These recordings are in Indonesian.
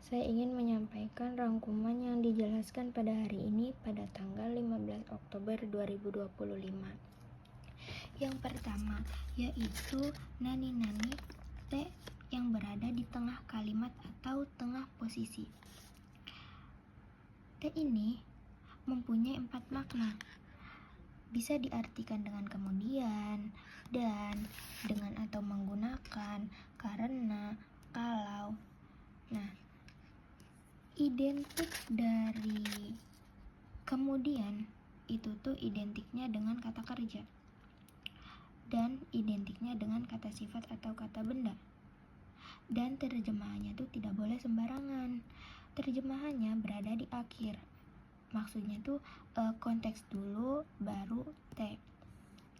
Saya ingin menyampaikan rangkuman yang dijelaskan pada hari ini pada tanggal 15 Oktober 2025. Yang pertama, yaitu nani-nani T yang berada di tengah kalimat atau tengah posisi. T ini mempunyai 4 makna. Bisa diartikan dengan kemudian, dan, dengan atau menggunakan, karena, kalau. Nah, identik dari kemudian itu tuh identiknya dengan kata kerja dan identiknya dengan kata sifat atau kata benda. Dan terjemahannya tuh tidak boleh sembarangan. Terjemahannya berada di akhir. Maksudnya tuh konteks dulu baru te.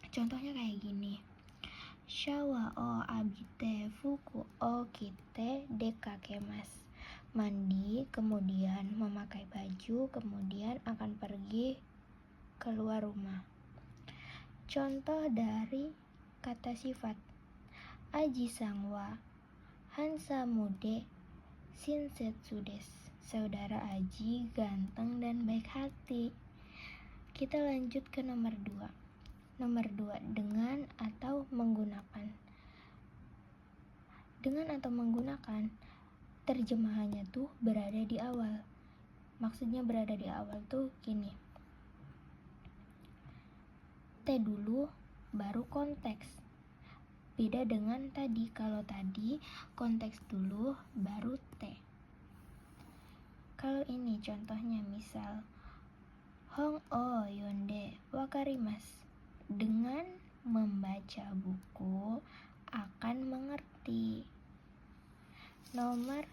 Contohnya kayak gini. Shawa o abite fuku o kite dekakemas. Mandi, kemudian memakai baju, kemudian akan pergi keluar rumah. Contoh dari kata sifat. Aji sangwa hansamude shinsetsu desu. Saudara Aji ganteng dan baik hati. Kita lanjut ke nomor 2. Nomor 2, dengan atau menggunakan. Dengan atau menggunakan, terjemahannya tuh berada di awal. Maksudnya berada di awal tuh gini. T dulu baru konteks. Beda dengan tadi. Kalau tadi konteks dulu baru T. Kalau ini contohnya misal Hong o yonde wakarimasu. Dengan membaca buku akan mengerti. Nomor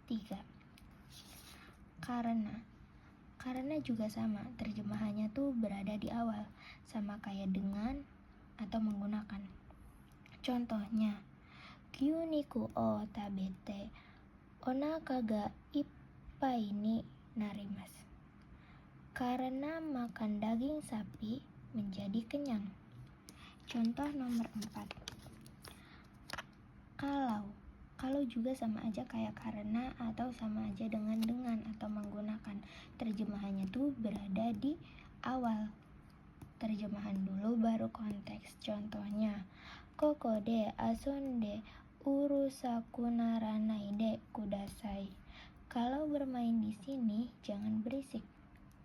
3. Karena juga sama, terjemahannya tuh berada di awal, sama kayak dengan atau menggunakan. Contohnya, kyuniku o tabete onaka ga ippai ni narimasu. Karena makan daging sapi menjadi kenyang. Contoh nomor 4. Kalau juga sama aja kayak karena atau sama aja dengan atau menggunakan. Terjemahannya tuh berada di awal. Terjemahan dulu baru konteks. Contohnya, koko de asonde urusaku naranai de kudasai. Kalau bermain di sini jangan berisik.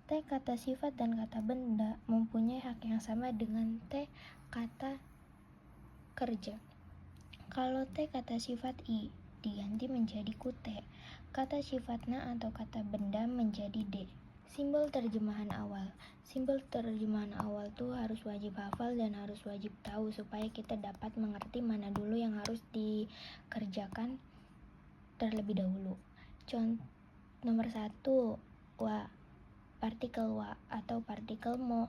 T kata sifat dan kata benda mempunyai hak yang sama dengan T kata kerja. Kalau T kata sifat I diganti menjadi kute. Kata sifat na atau kata benda menjadi D. Simbol terjemahan awal. Simbol terjemahan awal tuh harus wajib hafal dan harus wajib tahu supaya kita dapat mengerti mana dulu yang harus dikerjakan terlebih dahulu. Nomor 1, wa. Partikel wa atau partikel mo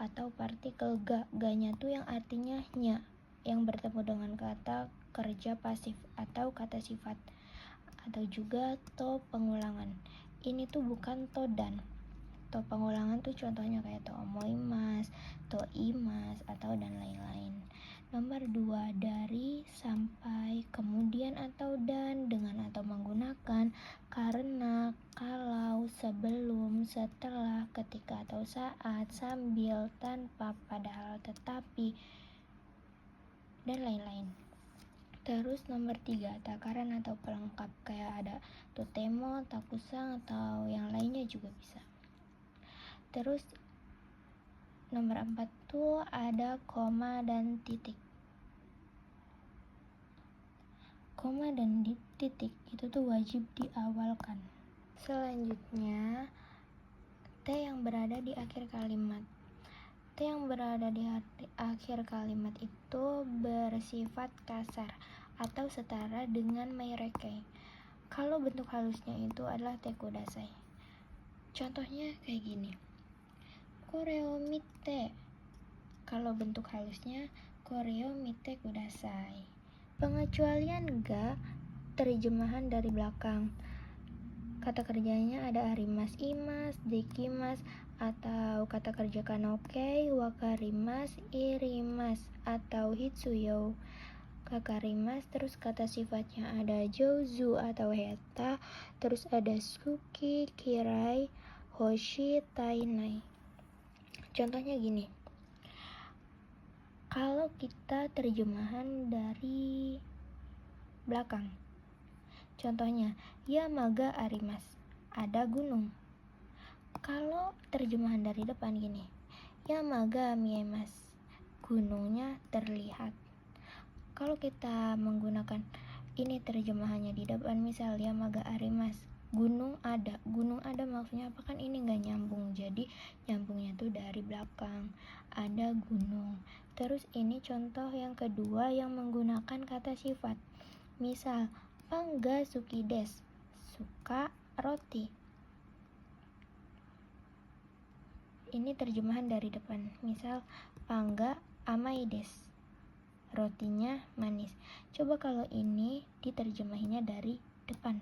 atau partikel ga. Ga-nya tuh yang artinya nya, yang bertemu dengan kata kerja pasif atau kata sifat, atau juga to pengulangan. Ini tuh bukan to dan. To pengulangan tuh contohnya kayak to omoimas, to imas, atau dan lain-lain. Nomor 2, dari, sampai, kemudian atau dan, dengan atau menggunakan, karena, kalau, sebelum, setelah, ketika atau saat, sambil, tanpa, padahal, tetapi, dan lain-lain. Terus nomor 3, takaran atau pelengkap, kayak ada totemo, takusang, atau yang lainnya juga bisa. Terus nomor 4 tuh ada koma dan titik. Koma dan titik itu tuh wajib diawalkan. Selanjutnya, T yang berada di akhir kalimat. T yang berada di akhir kalimat itu bersifat kasar atau setara dengan meireke. Kalau bentuk halusnya itu adalah te kudasai. Contohnya kayak gini. Koreo mite. Kalau bentuk halusnya koreo mite kudasai. Pengecualian ga, terjemahan dari belakang. Kata kerjanya ada arimas imas, dekimas, atau kata kerja kanoke, wakarimas, irimas, atau hitsuyo. kakak rimas, terus kata sifatnya ada jouzu atau heta, terus ada suki, kirai, hoshi, tainai. Contohnya gini, kalau kita terjemahan dari belakang, contohnya Yamaga arimas, ada gunung. Kalau terjemahan dari depan gini, Yamaga miemas, gunungnya terlihat. Kalau kita menggunakan ini terjemahannya di depan, misal Yamaga arimas, gunung ada maksudnya apa, kan ini nggak nyambung, jadi nyambungnya tuh dari belakang, ada gunung. Terus ini contoh yang kedua yang menggunakan kata sifat, misal Pangga suki des, suka roti. Ini terjemahan dari depan, misal Pangga amai des, rotinya manis. Coba kalau ini diterjemahinya dari depan,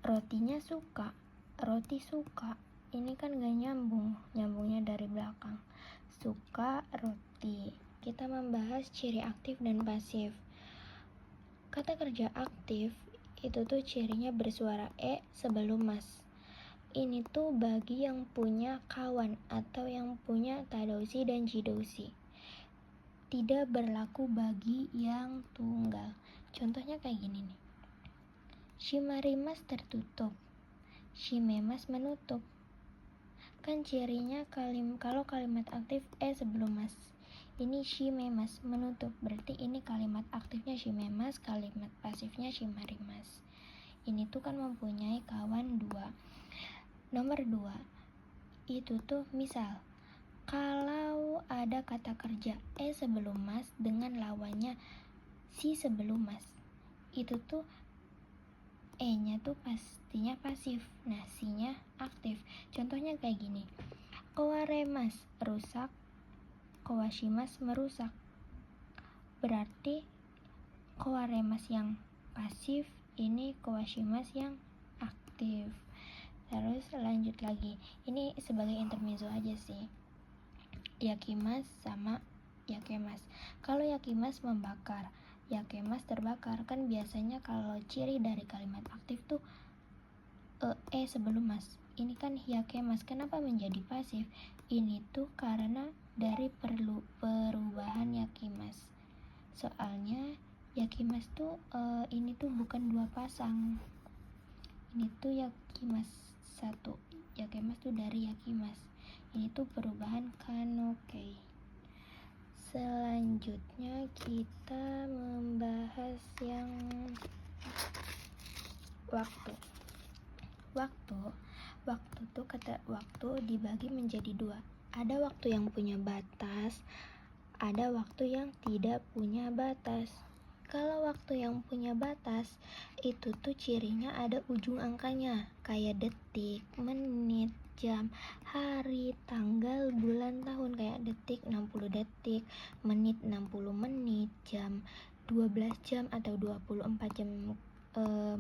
rotinya suka, roti suka. Ini kan gak nyambung, nyambungnya dari belakang, suka roti. Kita membahas ciri aktif dan pasif. Kata kerja aktif itu tuh cirinya bersuara e sebelum mas. Ini tuh bagi yang punya kawan atau yang punya tadoushi dan jidoushi. Tidak berlaku bagi yang tunggal. Contohnya kayak gini nih. Shimarimas tertutup, shimemas menutup. Kan cirinya kalau kalimat aktif sebelum mas. Ini shimemas menutup, berarti ini kalimat aktifnya shimemas, kalimat pasifnya shimarimas. Ini tuh kan mempunyai kawan dua. Nomor 2, itu tuh misal kalau ada kata kerja sebelum mas dengan lawannya si sebelum mas, itu tuh nya tuh pastinya pasif, nah si-nya aktif. Contohnya kayak gini, kawaremas rusak, kawashimas merusak. Berarti kawaremas yang pasif, ini kawashimas yang aktif. Terus lanjut lagi, ini sebagai intermezzo aja sih, yakimas sama yakemas. Kalau yakimas membakar, yakemas terbakar. Kan biasanya kalau ciri dari kalimat aktif tuh sebelum mas. Ini kan yakemas, kenapa menjadi pasif? Ini tuh karena dari perubahan yakimas. Soalnya yakimas tuh ini tuh bukan dua pasang. Ini tuh yakimas satu, yakemas tuh dari yakimas. Ini tuh perubahan kanokei. Selanjutnya kita membahas yang waktu. Waktu tuh kata waktu dibagi menjadi dua. Ada waktu yang punya batas, ada waktu yang tidak punya batas. Kalau waktu yang punya batas, itu tuh cirinya ada ujung angkanya, kayak detik, menit, jam, hari, tanggal, bulan, tahun. Kayak detik 60 detik, menit 60 menit, jam 12 jam atau 24 jam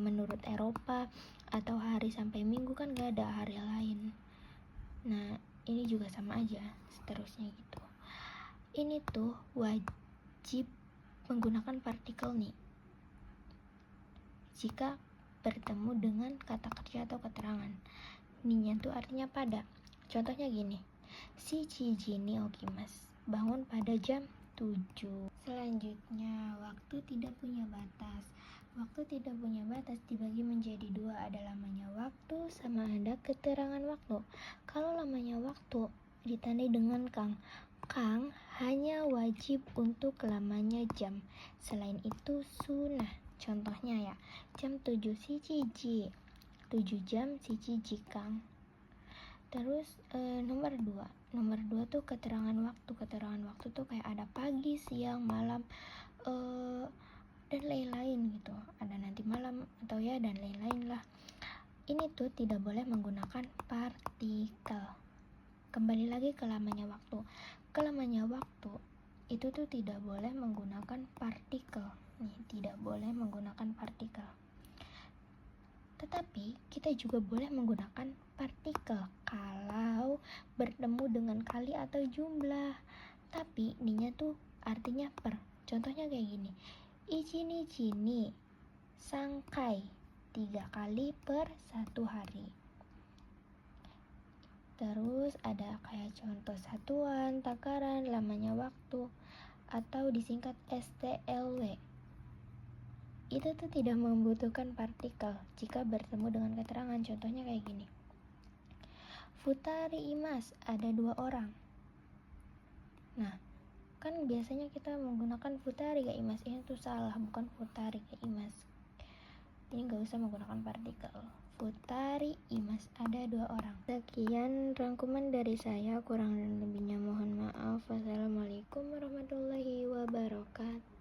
menurut Eropa, atau hari sampai minggu, kan gak ada hari lain. Nah, ini juga sama aja, seterusnya gitu. Ini tuh wajib menggunakan partikel nih jika bertemu dengan kata kerja atau keterangan. Ninya tuh artinya pada. Contohnya gini, si Chiji ni okimas, bangun pada jam 7. Selanjutnya, waktu tidak punya batas. Waktu tidak punya batas dibagi menjadi dua, ada lamanya waktu sama ada keterangan waktu. Kalau lamanya waktu ditandai dengan kang hanya wajib untuk lamanya jam, selain itu sunnah. Contohnya ya, jam 7 si Cici, 7 jam si Cici kang. Terus nomor 2 tuh keterangan waktu tuh kayak ada pagi, siang, malam, dan lain-lain gitu, ada nanti malam atau ya dan lain-lain lah. Ini tuh tidak boleh menggunakan partikel. Kembali lagi ke lamanya waktu. Lamanya waktu itu tuh tidak boleh menggunakan partikel. Nih, tidak boleh menggunakan partikel. Tetapi kita juga boleh menggunakan partikel kalau bertemu dengan kali atau jumlah. Tapi ininya tuh artinya per. Contohnya kayak gini, ichini sangkai, 3 kali per 1 hari. Terus ada kayak contoh satuan, takaran, lamanya waktu, atau disingkat STLW. Itu tuh tidak membutuhkan partikel jika bertemu dengan keterangan. Contohnya kayak gini, futari imas, ada 2 orang. Nah, kan biasanya kita menggunakan futari ga imas, ini tuh salah, bukan futari ga imas. Ini gak usah menggunakan partikel. Futari imas, ada 2 orang. Sekian rangkuman dari saya, kurang dan lebihnya mohon maaf. Wassalamualaikum warahmatullahi wabarakatuh.